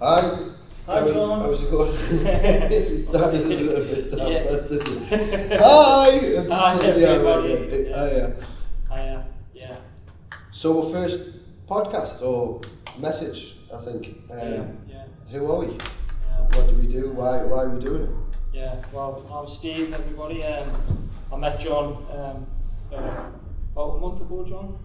Hi. Hi, John. How's it going? It sounded a little bit tough, didn't it? Hi. I'm just sitting there. Yeah. So our first podcast or message, I think. Yeah. Who are we? Yeah. What do we do? Why are we doing it? Yeah. Well, I'm Steve. Everybody. I met John about a month ago. John.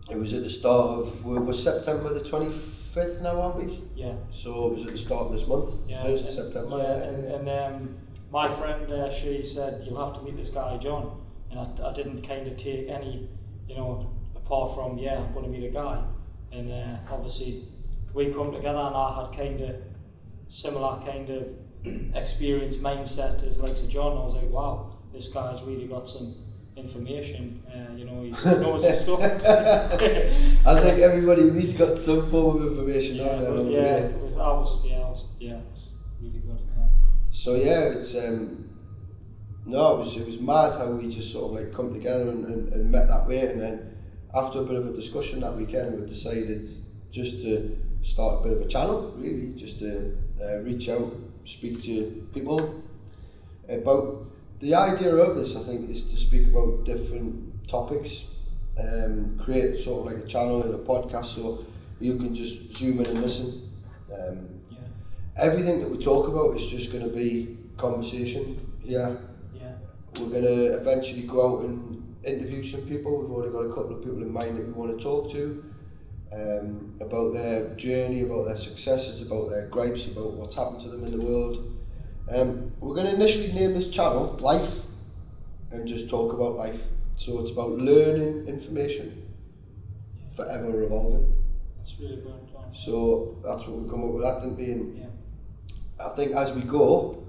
It was at the start of was September the 25th now, aren't we? Yeah. So it was at the start of this month, Yeah. 1st of September. Yeah. And my friend, she said you'll have to meet this guy, John. And I didn't kind of take any, apart from I'm going to meet a guy. And obviously we come together, and I had kind of similar kind of experience mindset as like John. I was like, wow, this guy's really got some information. He knows his stuff. I think everybody needs got some form of information Yeah, on there along the yeah, way. it was really good. So it's it was mad how we just sort of like come together and met that way, and then after a bit of a discussion that weekend we decided just to start a bit of a channel, really, just to reach out, speak to people about the idea of this. I think is to speak about different topics, create sort of like a channel and a podcast so you can just zoom in and listen. Everything that we talk about is just going to be conversation here. We're going to eventually go out and interview some people. We've already got a couple of people in mind that we want to talk to about their journey, about their successes, about their gripes, about what's happened to them in the world. We're going to initially name this channel Life and just talk about life. So it's about learning information, forever evolving. That's really good. So that's what we come up with that, didn't we? And I think as we go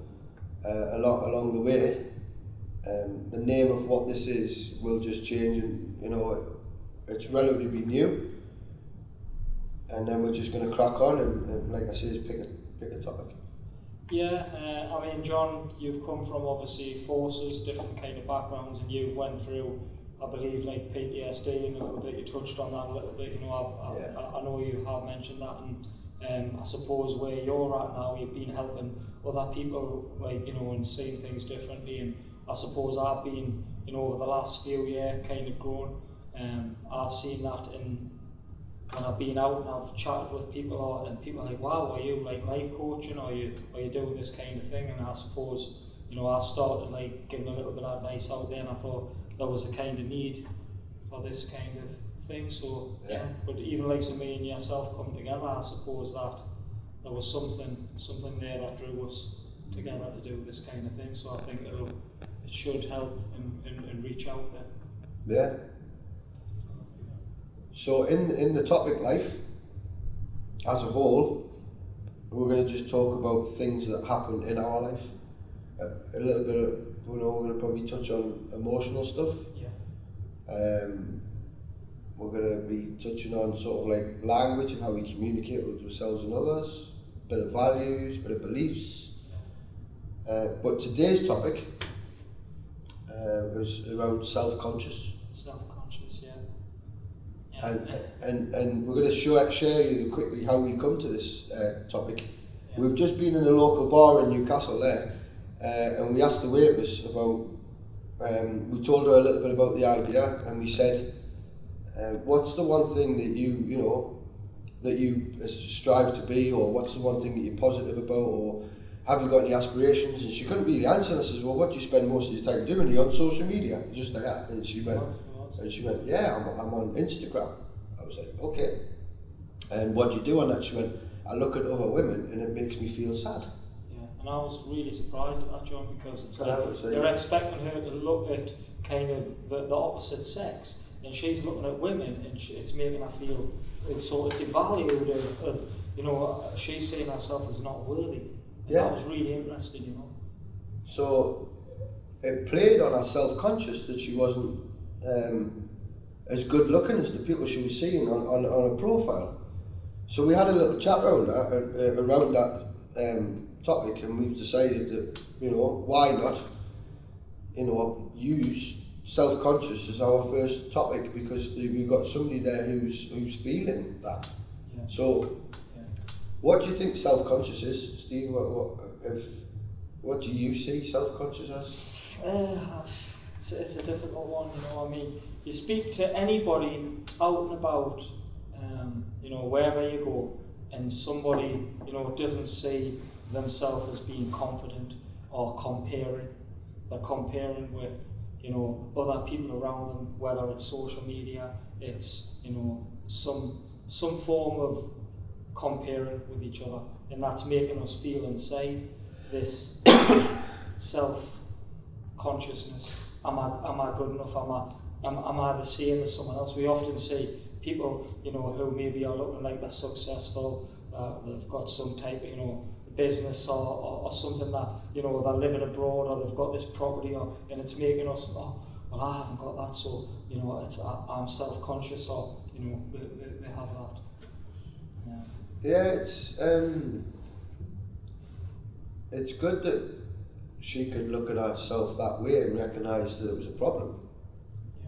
along the way, the name of what this is will just change, and it's relatively new. And then we're just going to crack on and like I say, pick a topic. John, you've come from obviously forces, different kind of backgrounds, and you went through, I believe, like PTSD and a little bit. You touched on that a little bit. I know you have mentioned that, and I suppose where you're at now, you've been helping other people, and seeing things differently. And I suppose I've been, over the last few years, kind of grown. I've seen that when I've been out and I've chatted with people, and people are like, wow, are you like life coaching, or are you doing this kind of thing? And I suppose, I started like giving a little bit of advice out there, and I thought there was a kind of need for this kind of thing. So but even like me and yourself come together, I suppose that there was something there that drew us together to do this kind of thing. So I think it should help and reach out there. Yeah. So in the topic life, as a whole, we're going to just talk about things that happen in our life. A little bit of, we're going to probably touch on emotional stuff. We're going to be touching on sort of like language and how we communicate with ourselves and others, a bit of values, a bit of beliefs. But today's topic is around self-conscious. Self-conscious, And we're going to share you quickly how we come to this topic. We've just been in a local bar in Newcastle there, and we asked the waitress about, we told her a little bit about the idea, and we said, what's the one thing that you strive to be, or what's the one thing that you're positive about, or have you got any aspirations? And she couldn't really answer. And I says, well, what do you spend most of your time doing? Are you on social media? Just like that. And she went, I'm on Instagram. I was like, okay. And what do you do on that? She went, I look at other women and it makes me feel sad. Yeah, and I was really surprised at that, John, because it's like they're expecting her to look at kind of the opposite sex, and she's looking at women, and it's making her feel it's sort of devalued of she's seeing herself as not worthy. And that was really interesting, So it played on her self-conscious that she wasn't as good looking as the people she was seeing on a profile. So we had a little chat around that topic, and we decided that why not use self-conscious as our first topic, because we've got somebody there who's feeling that. So What do you think self-conscious is, Steve? What do you see self-conscious as? It's a difficult one, you know. I mean, you speak to anybody out and about, you know, wherever you go, and somebody, you know, doesn't see themselves as being confident or comparing. They're comparing with, you know, other people around them, whether it's social media, it's, you know, some form of comparing with each other, and that's making us feel inside this self-consciousness. Am I good enough? Am I the same as someone else? We often see people, you know, who maybe are looking like they're successful, they've got some type of, you know, business or something that, you know, they're living abroad or they've got this property, and it's making us, oh, well, I haven't got that, so, you know, I'm self-conscious, or, you know, they have that. Yeah, it's good that she could look at herself that way and recognise that it was a problem.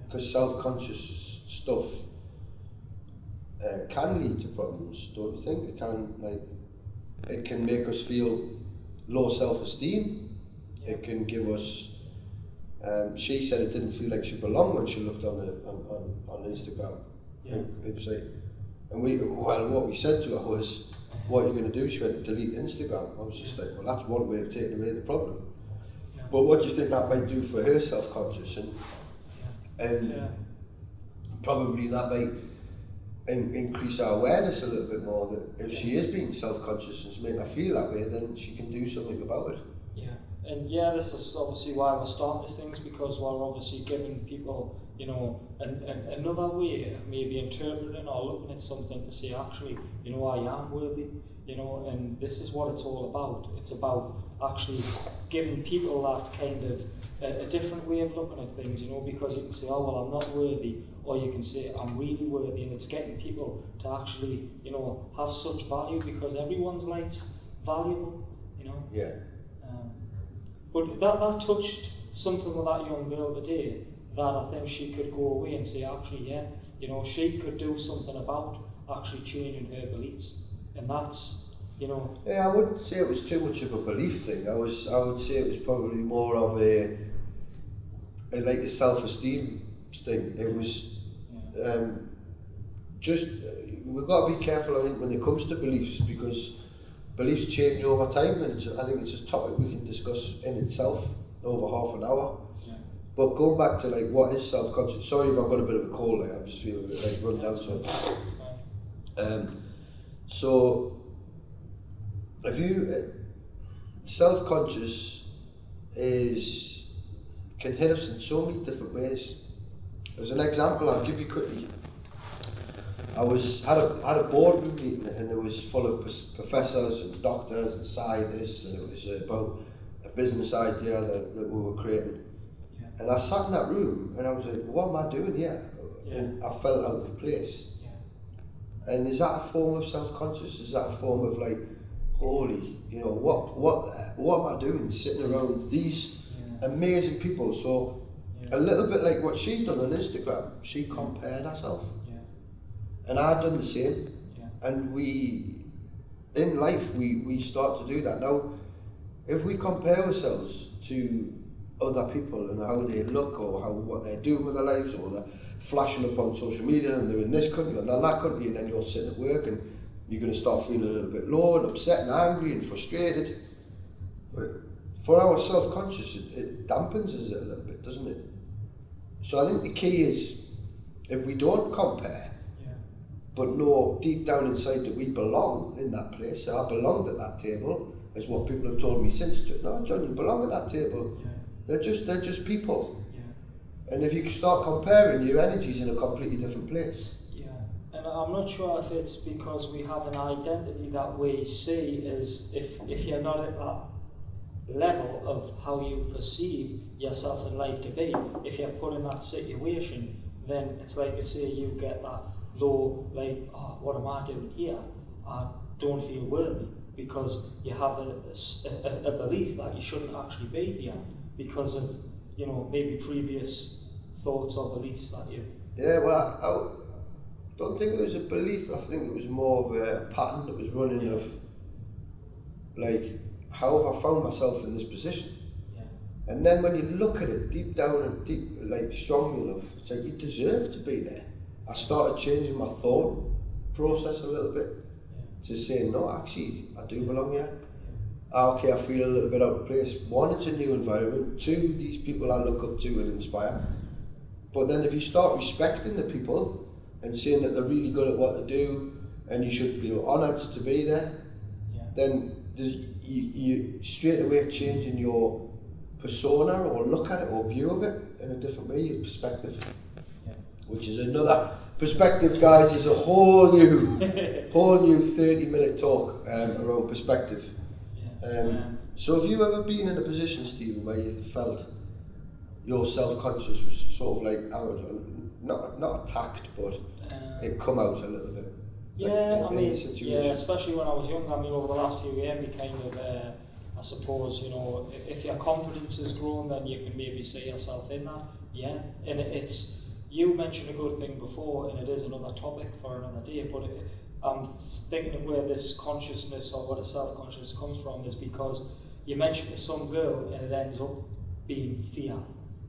Because self-conscious stuff can lead to problems, don't you think? It can make us feel low self-esteem. It can give us. She said it didn't feel like she belonged when she looked on Instagram. Yeah. It was like, and what we said to her was, "What are you going to do?" She went, "Delete Instagram." I was just like, "Well, that's one way of taking away the problem." Yeah. But what do you think that might do for her self-conscious, and probably that might increase our awareness a little bit more, that if she is being self-conscious and it's making her feel that way, then she can do something about it. Yeah, and this is obviously why we're starting these things, because we're obviously giving people, you know, another way of maybe interpreting or looking at something to say, actually, you know, I am worthy, you know, and this is what it's all about. It's about actually giving people that kind of a different way of looking at things, you know, because you can say, oh, well, I'm not worthy, or you can say, I'm really worthy, and it's getting people to actually, you know, have such value, because everyone's life's valuable, you know. Yeah. But that touched something with that young girl today, that I think she could go away and say, actually, yeah, you know, she could do something about actually changing her beliefs, and that's, you know. Yeah, I wouldn't say it was too much of a belief thing. I would say it was probably more of a self-esteem thing. It was just, we've got to be careful, I think, when it comes to beliefs, because beliefs change over time, and I think it's a topic we can discuss in itself over half an hour. Yeah. But going back to like, what is self-conscious? Sorry if I've got a bit of a cold, like I'm just feeling a bit like run down. So if you self-conscious can hit us in so many different ways. As an example, I'll give you quickly. I had a boardroom meeting, and it was full of professors and doctors and scientists, and it was about a business idea that we were creating. Yeah. And I sat in that room and I was like, what am I doing here? Yeah. And I felt out of place. Yeah. And is that a form of self-conscious? Is that a form of like, holy, you know, what am I doing sitting around these amazing people? So a little bit like what she'd done on Instagram, she compared herself. And I've done the same, and in life we start to do that. Now, if we compare ourselves to other people and how they look, or what they're doing with their lives, or they're flashing up on social media and they're in this country and they're in that country, and then you're sitting at work and you're going to start feeling a little bit low and upset and angry and frustrated. For our self-conscious, it dampens us a little bit, doesn't it? So I think the key is, if we don't compare, but know deep down inside that we belong in that place. I belonged at that table, is what people have told me since. No, John, you belong at that table. Yeah. They're just people. Yeah. And if you start comparing, your energy's in a completely different place. Yeah, and I'm not sure if it's because we have an identity that we see as if you're not at that level of how you perceive yourself in life to be, if you're put in that situation, then it's like you say, you get that low, like, oh, what am I doing here? I don't feel worthy, because you have a belief that you shouldn't actually be here because of, you know, maybe previous thoughts or beliefs that you've... Yeah, well, I don't think it was a belief. I think it was more of a pattern that was running of like, how have I found myself in this position? Yeah. And then when you look at it deep down and deep, like strongly enough, it's like you deserve to be there. I started changing my thought process a little bit to say, no, actually, I do belong here. Okay, I feel a little bit out of place. One, it's a new environment. Two, these people I look up to and inspire. But then if you start respecting the people and saying that they're really good at what they do and you should be honoured to be there, then you straight away changing your persona or look at it or view of it in a different way, your perspective. Which is another perspective, guys, is a whole new 30-minute talk around perspective. So have you ever been in a position, Stephen, where you felt your self-conscious was sort of like not attacked, but it come out a little bit? Yeah, especially when I was young. I mean, over the last few years, we kind of, I suppose, you know, if your confidence has grown, then you can maybe see yourself in that. Yeah, and it's, you mentioned a good thing before, and it is another topic for another day, but I'm thinking of where this consciousness or what a self-conscious comes from is because you mentioned to some girl and it ends up being fear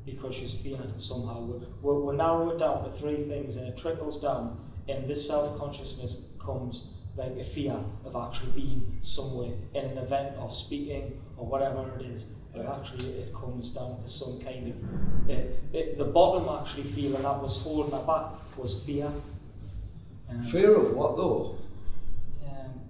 because she's feared somehow. We're narrowing it down to three things and it trickles down, and this self-consciousness comes like a fear of actually being somewhere in an event or speaking or whatever it is. And actually it comes down to some kind of, the bottom actually feeling that was holding her back was fear. Fear of what though?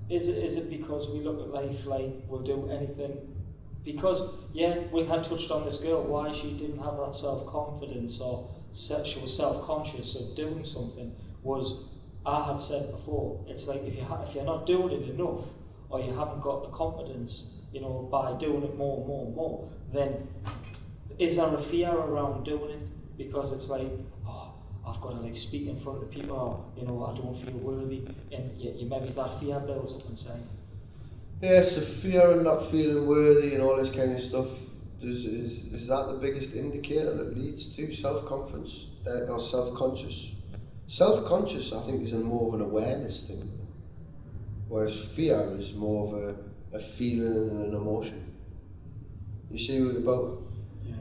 Is it because we look at life like we'll do anything? Because, we had touched on this girl, why she didn't have that self-confidence or she was self-conscious of doing something was, I had said before, it's like if you're not doing it enough or you haven't got the confidence, you know, by doing it more and more and more, then is there a fear around doing it? Because it's like, I've got to like speak in front of people, or, you know, I don't feel worthy, and maybe that fear builds up inside. Yeah, so fear and not feeling worthy and all this kind of stuff. Is that the biggest indicator that leads to self-confidence or self-conscious? Self-conscious, I think, is more of an awareness thing, whereas fear is more of a feeling and an emotion. You see,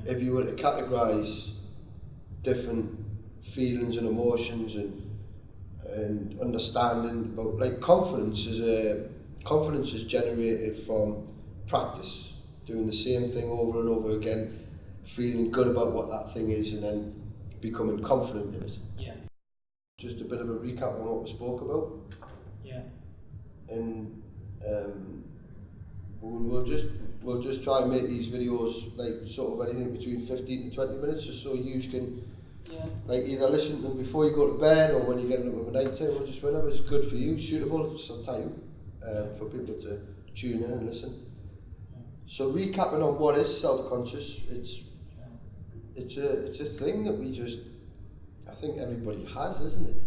if you were to categorise different feelings and emotions and understanding about, like, confidence is generated from practice, doing the same thing over and over again, feeling good about what that thing is, and then becoming confident in it. Yeah. Just a bit of a recap on what we spoke about. Yeah. And we'll just try and make these videos like sort of anything between 15 to 20 minutes, just so you can like either listen to them before you go to bed or when you're getting up with a night time, or just whenever it's good for you, suitable some time for people to tune in and listen. So recapping on what is self-conscious, it's a thing that we just, I think everybody has, isn't it?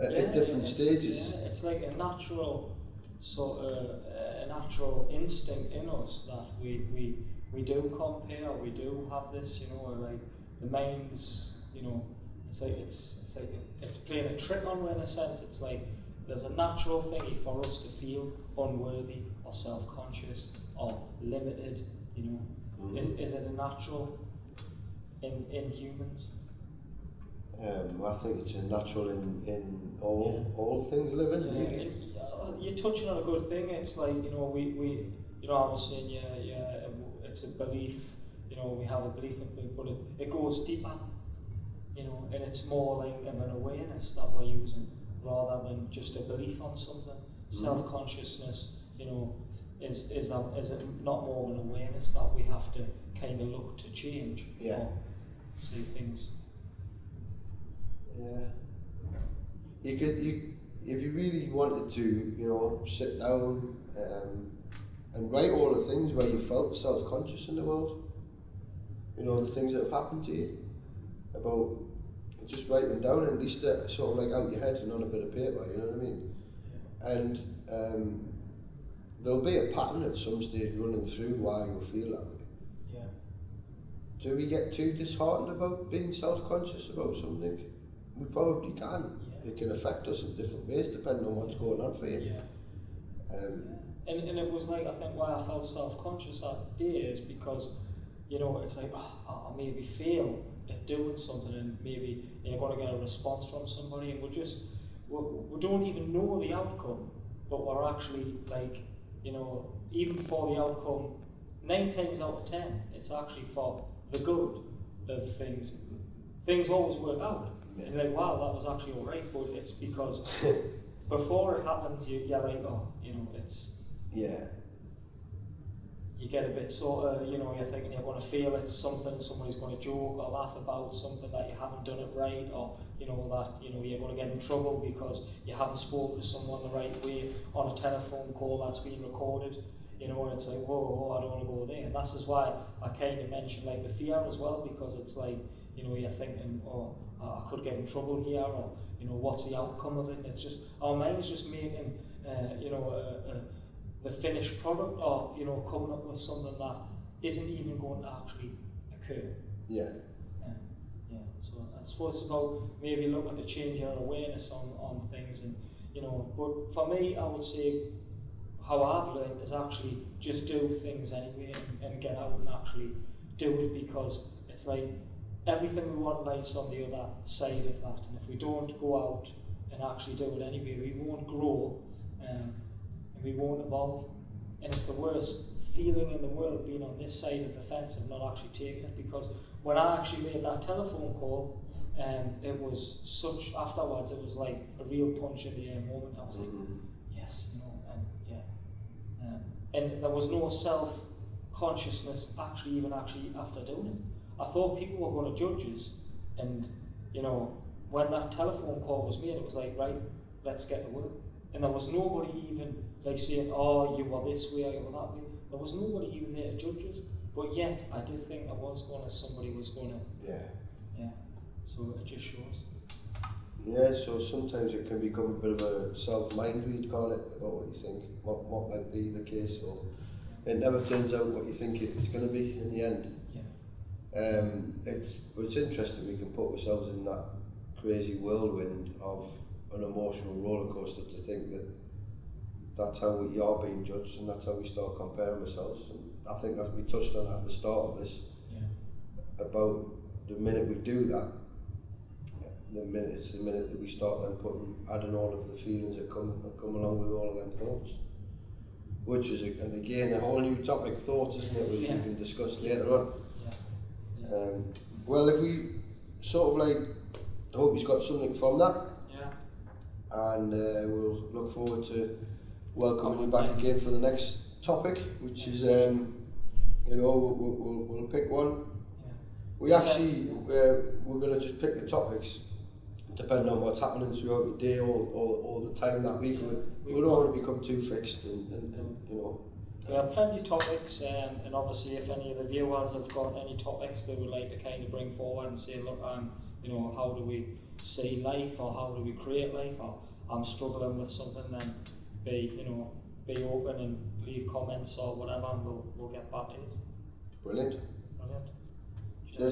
At different stages. Yeah, it's like a natural sort of a natural instinct in us that we do compare, we do have this, you know, like the mind's, you know, it's like it's playing a trick on us in a sense. It's like there's a natural thingy for us to feel unworthy or self-conscious or limited, you know. Mm-hmm. Is it a natural in humans? I think it's a natural in all things living. Yeah, really. You're touching on a good thing. It's like, you know, we you know, I was saying it's a belief. You know, we have a belief in it, but it goes deeper. You know, and it's more like an awareness that we're using rather than just a belief on something. Mm-hmm. Self-consciousness, you know, is it not more of an awareness that we have to kind of look to change or see things. Yeah. If you really wanted to, you know, sit down and write all the things where you felt self-conscious in the world, you know, the things that have happened to you, about, just write them down, and at least they're sort of like out your head and on a bit of paper, you know what I mean? And there'll be a pattern at some stage running through why you feel that way. Yeah. Do we get too disheartened about being self-conscious about something? We probably can. Yeah. It can affect us in different ways depending on what's going on for you. Yeah. and it was like, I think why I felt self-conscious that day is because, you know, it's like, I maybe fail at doing something and maybe you're going to get a response from somebody, and we don't even know the outcome, but we're actually like, you know, even for the outcome, 9 times out of 10, it's actually for the good of things. Things always work out. Yeah. And you're like, wow, that was actually alright, but it's because before it happens, you're like, oh, you know, it's... Yeah. You get a bit sort of, you know, you're thinking you're going to feel it's something somebody's going to joke or laugh about, something that you haven't done it right, or, you know, that, you know, you're going to get in trouble because you haven't spoken to someone the right way on a telephone call that's been recorded, you know, and it's like, whoa, I don't want to go there. And this is why I kind of mentioned, like, the fear as well, because it's like, you know, you're thinking, oh, I could get in trouble here, or, you know, what's the outcome of it? And it's just, our mind's just making, you know, the finished product, or, you know, coming up with something that isn't even going to actually occur. Yeah. Yeah. So I suppose it's about maybe looking to change your awareness on things, and, you know, but for me, I would say how I've learned is actually just do things anyway, and get out and actually do it, because it's like everything we want in life's on the other side of that, and if we don't go out and actually do it anyway, we won't grow, and we won't evolve. And it's the worst feeling in the world, being on this side of the fence and not actually taking it, because when I actually made that telephone call, it was such, afterwards it was like a real punch in the air moment. I was like, yes, you know, and yeah. And there was no self-consciousness actually after doing it. I thought people were going to judge us, and, you know, when that telephone call was made, it was like, right, let's get to work. And there was nobody even like saying, oh, you were this way or you were that way. There was nobody even there to judge us. But yet, I did think somebody was going to. Yeah. Yeah. So it just shows. Yeah, so sometimes it can become a bit of a self-mind read, call it, about what you think, what might be the case, or it never turns out what you think it's going to be in the end. Yeah. It's interesting, we can put ourselves in that crazy whirlwind of an emotional roller coaster to think that that's how we are being judged, and that's how we start comparing ourselves. And I think that we touched on at the start of this, about the minute we do that, it's the minute that we start then adding all of the feelings that come along with all of them thoughts, which is and again a whole new topic, thoughts, isn't it, which we can discuss later on. Well, if we sort of like, I hope he's got something from that. And we'll look forward to welcoming you back again for the next topic, which is, you know, we'll pick one. We actually, we're going to just pick the topics depending on what's happening throughout the day or the time that week. We don't want to become too fixed, and you know. We have plenty of topics, and obviously if any of the viewers have got any topics they would like to kind of bring forward and say, look, you know, how do we see life, or how do we create life, or I'm struggling with something, then be open and leave comments or whatever, and we'll get back to it. Brilliant. Brilliant.